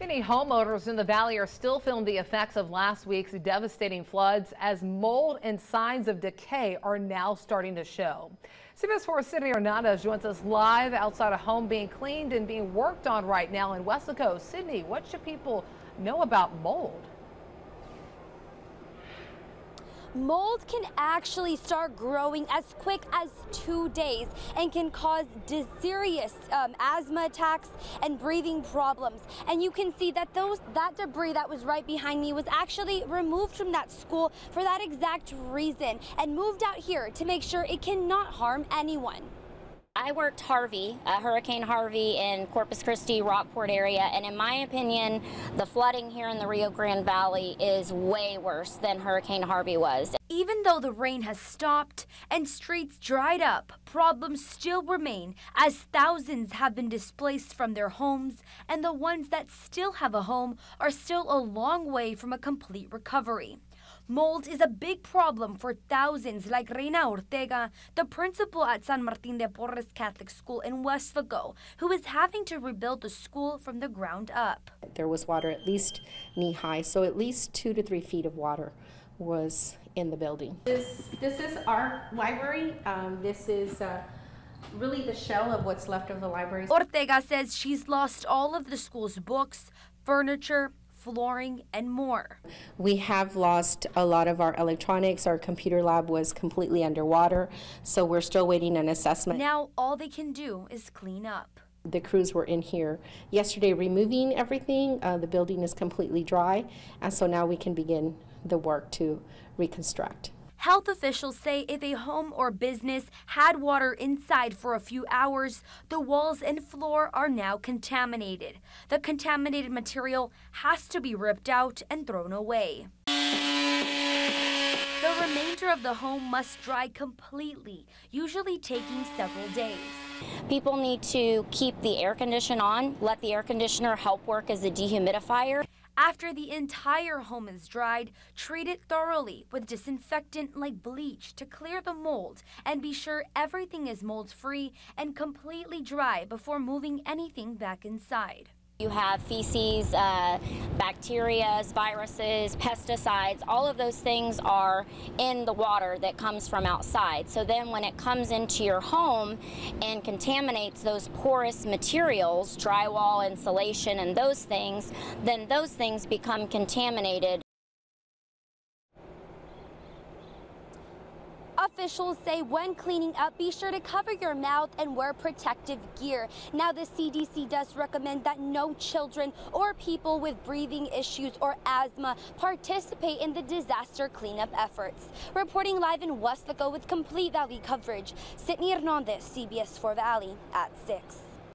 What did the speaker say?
Many homeowners in the valley are still feeling the effects of last week's devastating floods as mold and signs of decay are now starting to show. CBS 4's Sydney Hernandez joins us live outside a home being cleaned and being worked on right now in Wesco. Sydney, what should people know about mold? Mold can actually start growing as quick as 2 days and can cause serious asthma attacks and breathing problems. And you can see that that debris that was right behind me was actually removed from that school for that exact reason and moved out here to make sure it cannot harm anyone. I worked Hurricane Harvey in Corpus Christi, Rockport area, and in my opinion, the flooding here in the Rio Grande Valley is way worse than Hurricane Harvey was. Even though the rain has stopped and streets dried up, problems still remain as thousands have been displaced from their homes, and the ones that still have a home are still a long way from a complete recovery. Mold is a big problem for thousands like Reina Ortega, the principal at San Martin de Porres Catholic School in Wesco, who is having to rebuild the school from the ground up. There was water at least knee high, so at least 2 to 3 feet of water was in the building. This is our library. This is really the shell of what's left of the library. Ortega says she's lost all of the school's books, furniture, flooring, and more. We have lost a lot of our electronics. Our computer lab was completely underwater, so we're still waiting an assessment. Now all they can do is clean up. The crews were in here yesterday removing everything. The building is completely dry, and so now we can begin the work to reconstruct. Health officials say if a home or business had water inside for a few hours, the walls and floor are now contaminated. The contaminated material has to be ripped out and thrown away. The remainder of the home must dry completely, usually taking several days. People need to keep the air conditioner on, let the air conditioner help work as a dehumidifier. After the entire home is dried, treat it thoroughly with disinfectant like bleach to clear the mold and be sure everything is mold-free and completely dry before moving anything back inside. You have feces, bacteria, viruses, pesticides, all of those things are in the water that comes from outside. So then when it comes into your home and contaminates those porous materials, drywall, insulation, and those things, then those things become contaminated. Officials say when cleaning up, be sure to cover your mouth and wear protective gear. Now, the CDC does recommend that no children or people with breathing issues or asthma participate in the disaster cleanup efforts. Reporting live in Wesco with complete Valley coverage, Sydney Hernandez, CBS 4 Valley at 6.